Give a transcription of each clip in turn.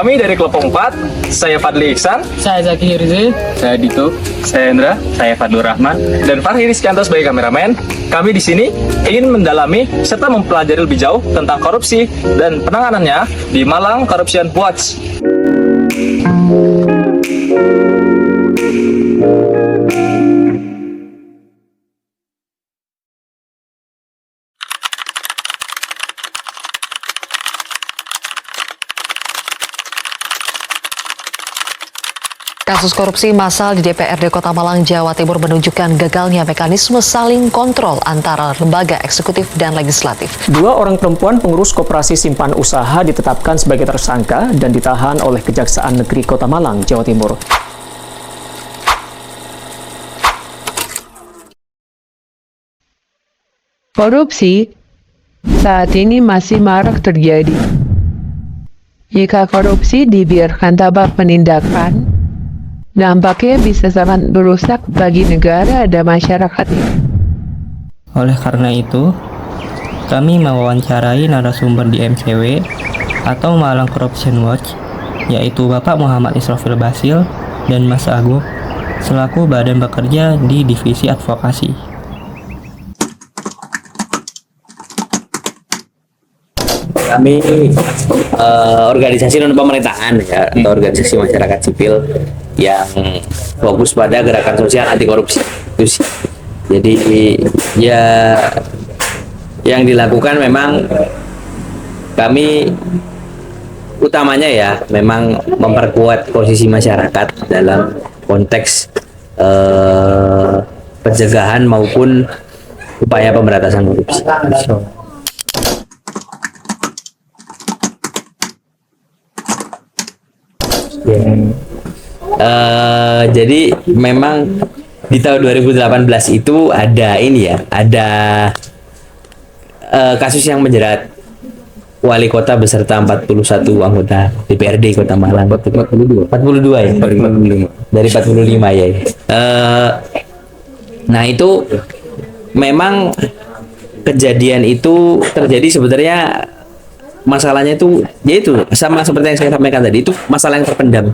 Kami dari kelompok 4, saya Fadli Iksan, Saya Zaki Hirzi. saya Dito, saya Indra, saya Fadlur Rahman, dan Farhi Rizkianto sebagai kameramen. Kami di sini ingin mendalami serta mempelajari lebih jauh tentang korupsi dan penanganannya di Malang Corruption Watch. Kasus korupsi massal di DPRD Kota Malang, Jawa Timur menunjukkan gagalnya mekanisme saling kontrol antara lembaga eksekutif dan legislatif. Dua orang perempuan pengurus koperasi simpan usaha ditetapkan sebagai tersangka dan ditahan oleh Kejaksaan Negeri Kota Malang, Jawa Timur. Korupsi saat ini masih marak terjadi. Jika korupsi dibiarkan tanpa penindakan, dampaknya bisa sangat merusak bagi negara dan masyarakat ini. Oleh karena itu, kami mewawancarai narasumber di MCW atau Malang Corruption Watch, yaitu Bapak Muhammad Israfil Basil dan Mas Agung, selaku badan bekerja di Divisi Advokasi. Kami organisasi non pemerintahan ya, atau organisasi masyarakat sipil yang fokus pada gerakan sosial anti korupsi. Jadi ya yang dilakukan memang kami utamanya ya memang memperkuat posisi masyarakat dalam konteks pencegahan maupun upaya pemberantasan korupsi. Jadi memang di tahun 2018 itu ada ini ya, ada kasus yang menjerat wali kota beserta 41 anggota DPRD Kota Malang. 42 ya? Dari 45 ya. Nah itu memang kejadian itu terjadi sebenarnya masalahnya itu yaitu sama seperti yang saya sampaikan tadi, itu masalah yang terpendam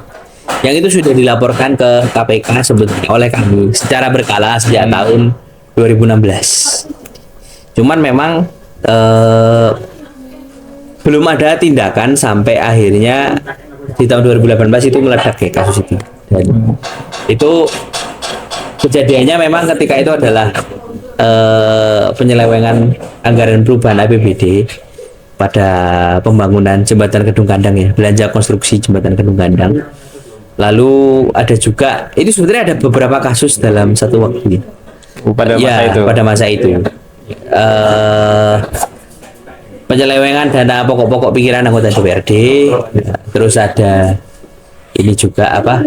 yang itu sudah dilaporkan ke KPK sebetulnya oleh kami secara berkala sejak tahun 2016. Cuman memang belum ada tindakan sampai akhirnya di tahun 2018 itu meledak ya kasus itu. Dan itu kejadiannya memang ketika itu adalah penyelewengan anggaran perubahan APBD pada pembangunan jembatan Kedung Kandang ya, belanja konstruksi jembatan Kedung Kandang. Lalu ada juga, itu sebenarnya ada beberapa kasus dalam satu waktu Pada masa itu. pada masa itu. Penyelewengan dana pokok-pokok pikiran anggota DPRD, terus ada ini juga apa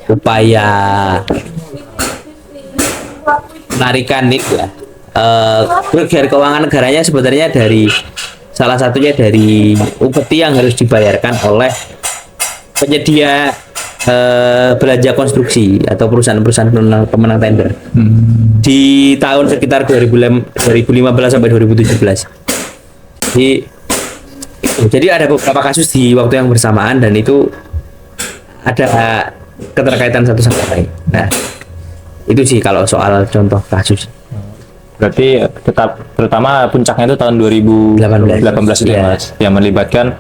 upaya penarikan itu ya. Kerugian keuangan negaranya sebenarnya dari salah satunya dari upeti yang harus dibayarkan oleh penyedia belanja konstruksi atau perusahaan-perusahaan pemenang tender di tahun sekitar 2015 sampai 2017. Jadi ada beberapa kasus di waktu yang bersamaan dan itu ada keterkaitan satu sama lain. Nah, itu sih kalau soal contoh kasus. Berarti tetap terutama puncaknya itu tahun 2018 itu ya. Mas, yang melibatkan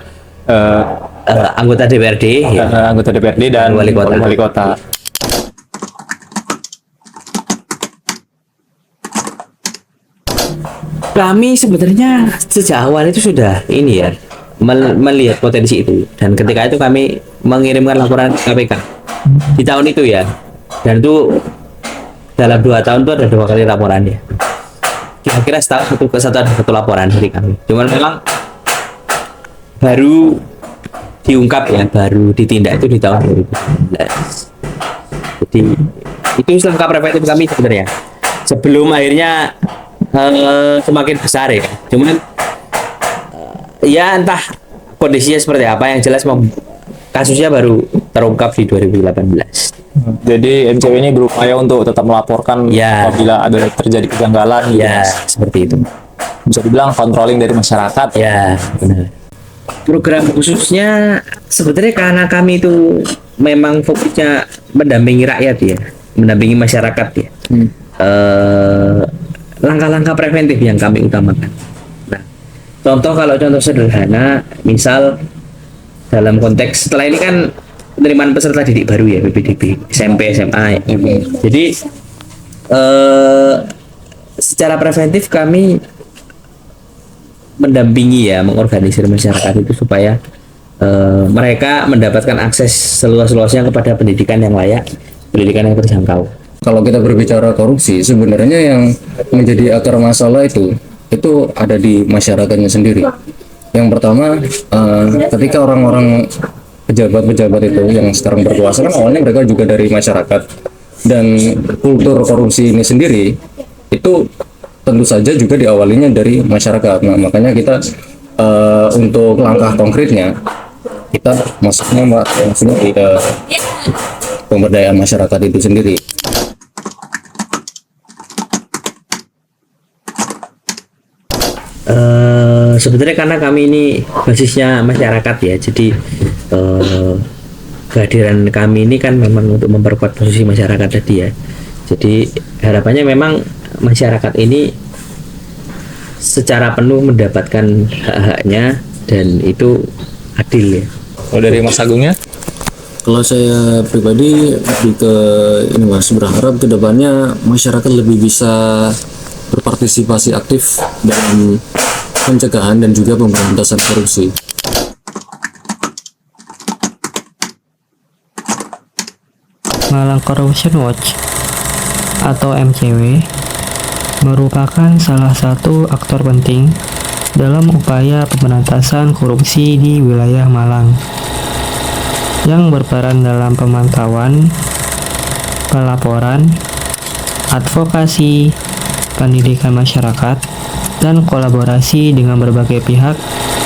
Anggota DPRD ya. anggota DPRD dan Wali kota. Kami sebenarnya sejak awal itu sudah ini ya melihat potensi itu, dan ketika itu kami mengirimkan laporan ke KPK di tahun itu ya, dan itu dalam 2 tahun itu ada 2 kali laporannya. Kira-kira setahun satu laporan dari kami. Cuman memang baru diungkap ya, baru ditindak itu di tahun 2019. Jadi itu langkah preventif kami sebenarnya sebelum akhirnya semakin besar ya. Cuman ya entah kondisinya seperti apa, yang jelas kasusnya baru terungkap di 2018. Jadi MCW ini berupaya untuk tetap melaporkan ya, apabila ada terjadi kejanggalan. Ya, seperti itu. Bisa dibilang controlling dari masyarakat. Ya, benar. program khususnya sebenarnya karena kami itu memang fokusnya mendampingi rakyat ya, mendampingi masyarakat ya. Langkah-langkah preventif yang kami utamakan. Nah, kalau contoh sederhana, misal dalam konteks setelah ini kan penerimaan peserta didik baru ya, PPDB SMP SMA ya. Jadi secara preventif kami mendampingi ya, mengorganisir masyarakat itu supaya mereka mendapatkan akses seluas-luasnya kepada pendidikan yang layak, pendidikan yang terjangkau. Kalau kita berbicara korupsi, sebenarnya yang menjadi akar masalah itu ada di masyarakatnya sendiri. Yang pertama, ketika orang-orang pejabat-pejabat itu yang sekarang berkuasa kan awalnya mereka juga dari masyarakat, dan kultur korupsi ini sendiri itu tentu saja juga diawalinya dari masyarakat. Nah, makanya kita untuk langkah konkretnya kita maksudnya di pemberdayaan masyarakat itu sendiri. Sebenarnya karena kami ini basisnya masyarakat ya, jadi kehadiran kami ini kan memang untuk memperkuat posisi masyarakat tadi ya. Jadi harapannya memang masyarakat ini secara penuh mendapatkan hak-haknya dan itu adil ya. Kalau dari Mas Agungnya? Kalau saya pribadi lebih ke ini Mas, berharap kedepannya masyarakat lebih bisa berpartisipasi aktif dalam pencegahan dan juga pemberantasan korupsi. Malang Corruption Watch atau MCW merupakan salah satu aktor penting dalam upaya pemberantasan korupsi di wilayah Malang, yang berperan dalam pemantauan, pelaporan, advokasi, pendidikan masyarakat, dan kolaborasi dengan berbagai pihak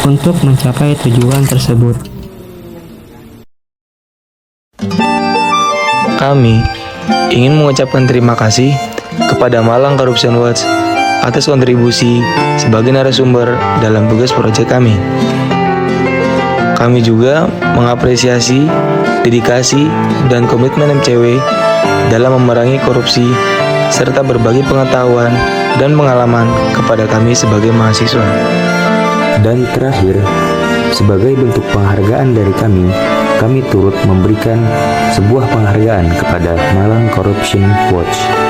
untuk mencapai tujuan tersebut. Kami ingin mengucapkan terima kasih kepada Malang Corruption Watch atas kontribusi sebagai narasumber dalam tugas proyek kami. Kami juga mengapresiasi dedikasi dan komitmen MCW dalam memerangi korupsi serta berbagi pengetahuan dan pengalaman kepada kami sebagai mahasiswa. Dan terakhir, sebagai bentuk penghargaan dari kami turut memberikan sebuah penghargaan kepada Malang Corruption Watch